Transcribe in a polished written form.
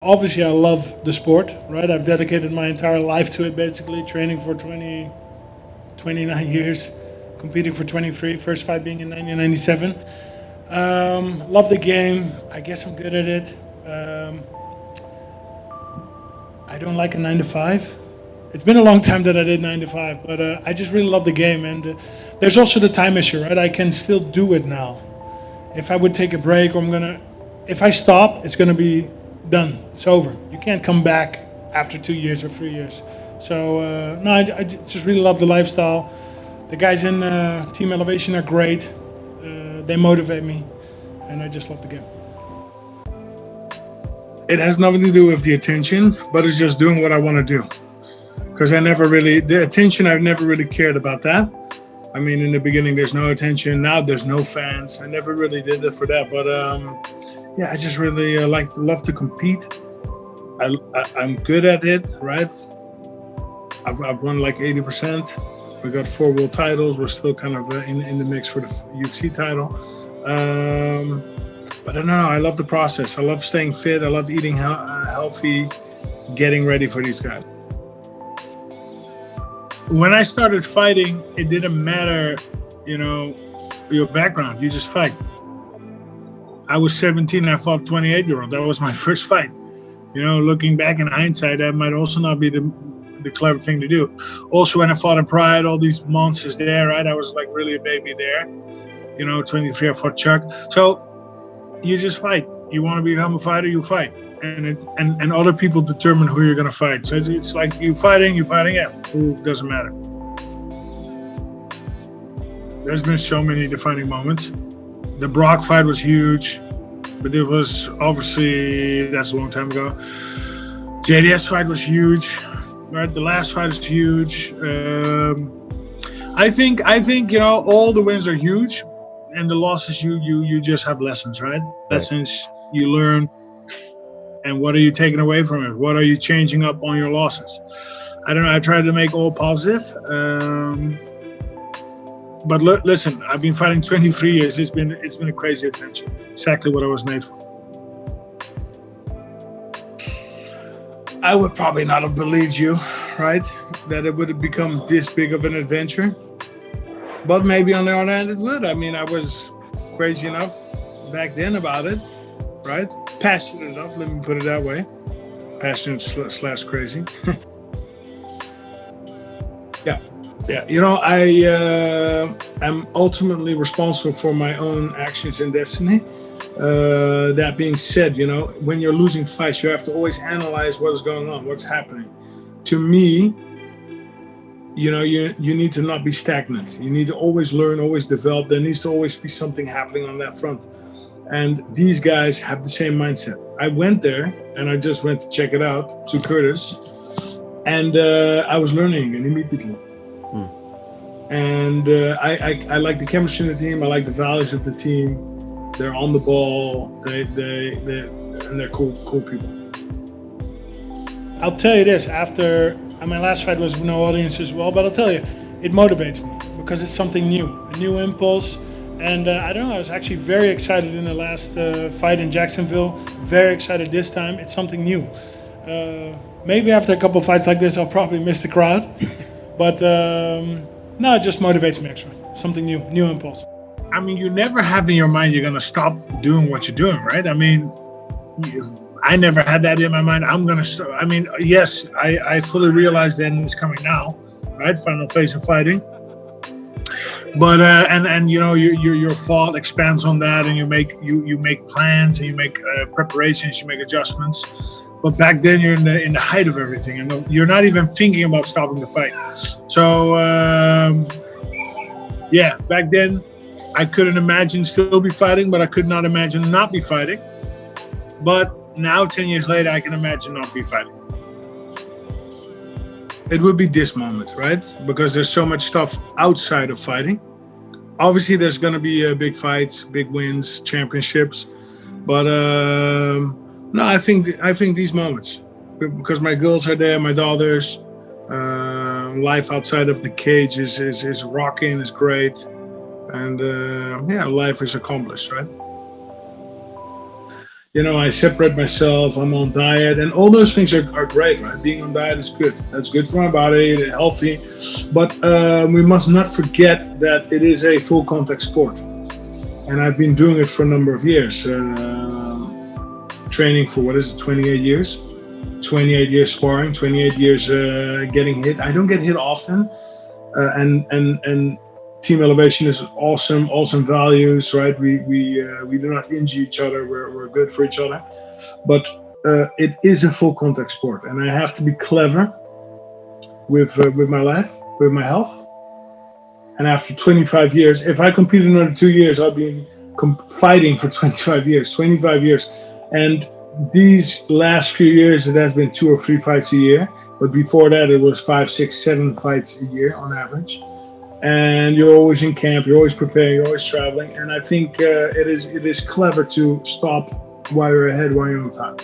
Obviously, I love the sport, right? I've dedicated my entire life to it, basically, training for 29 years, competing for 23, first fight being in 1997. Love the game. I guess I'm good at it. I don't like a 9 to 5. It's been a long time that I did 9 to 5, but I just really love the game. And there's also the time issue, right? I can still do it now. If I would take a break, if I stop, it's gonna be done. It's over. You can't come back after 2 years or 3 years. So no, I just really love the lifestyle. The guys in Team Elevation are great. They motivate me, and I just love the game. It has nothing to do with the attention, but it's just doing what I want to do. Because the attention, I've never really cared about that. I mean, in the beginning, there's no attention. Now there's no fans. I never really did it for that. But yeah, I just really love to compete. I'm good at it, right? I've won like 80%. We got 4 world titles. We're still kind of in the mix for the UFC title. But I don't know. I love the process. I love staying fit. I love eating healthy, getting ready for these guys. When I started fighting, it didn't matter, your background. You just fight. I was 17. I fought a 28-year-old. That was my first fight. Looking back in hindsight, that might also not be the clever thing to do. Also, when I fought in Pride, all these monsters there, right? I was like really a baby there. 23, I fought Chuck. So you just fight. You want to become a fighter, you fight. And other people determine who you're going to fight. So it's like you fighting, yeah. Who doesn't matter. There's been so many defining moments. The Brock fight was huge, but it was obviously, that's a long time ago. JDS fight was huge, right? The last fight is huge. I think all the wins are huge, and the losses you just have lessons, right? Lessons you learn. And what are you taking away from it? What are you changing up on your losses? I don't know. I try to make all positive. But listen, I've been fighting 23 years. It's been a crazy adventure. Exactly what I was made for. I would probably not have believed you, right? That it would have become this big of an adventure. But maybe on the other hand, it would. I mean, I was crazy enough back then about it, right? Passionate enough, let me put it that way. Passionate / crazy. Yeah. I am ultimately responsible for my own actions and destiny. That being said, when you're losing fights, you have to always analyze what's going on, what's happening. To me, you need to not be stagnant. You need to always learn, always develop. There needs to always be something happening on that front. And these guys have the same mindset. I went there and I just went to check it out to Curtis, and I was learning again immediately. And I like the chemistry in the team. I like the values of the team. They're on the ball. They're cool people. I'll tell you this, after my last fight was no audience as well, but I'll tell you, it motivates me because it's something new, a new impulse. And I don't know, I was actually very excited in the last fight in Jacksonville. Very excited this time. It's something new. Maybe after a couple of fights like this, I'll probably miss the crowd. But no, it just motivates me extra. Something new impulse. I mean, you never have in your mind you're going to stop doing what you're doing, right? I mean, I never had that in my mind. I'm going to, I mean, yes, I fully realize that it's coming now, right? Final phase of fighting. But and your thought expands on that, and you make plans, and you make preparations, you make adjustments. But back then you're in the height of everything, and you're not even thinking about stopping the fight. So yeah, back then I couldn't imagine still be fighting, but I could not imagine not be fighting. But now 10 years later, I can imagine not be fighting. It would be this moment, right? Because there's so much stuff outside of fighting. Obviously, there's going to be big fights, big wins, championships. But no, I think these moments, because my girls are there, my daughters, life outside of the cage is rocking, is great. And yeah, life is accomplished, right? I separate myself, I'm on diet, and all those things are great, right? Being on diet is good. That's good for my body, healthy. But we must not forget that it is a full contact sport. And I've been doing it for a number of years. Training for, 28 years? 28 years sparring, 28 years getting hit. I don't get hit often. And Team Elevation is awesome values, right? We do not injure each other. We're good for each other, but it is a full contact sport, and I have to be clever with my life, with my health. And after 25 years, if I compete another 2 years, I'll be fighting for 25 years. 25 years, and these last few years, it has been 2 or 3 fights a year. But before that, it was 5, 6, 7 fights a year on average. And you're always in camp, you're always preparing, you're always traveling. And I think it is clever to stop while you're ahead, while you're on time.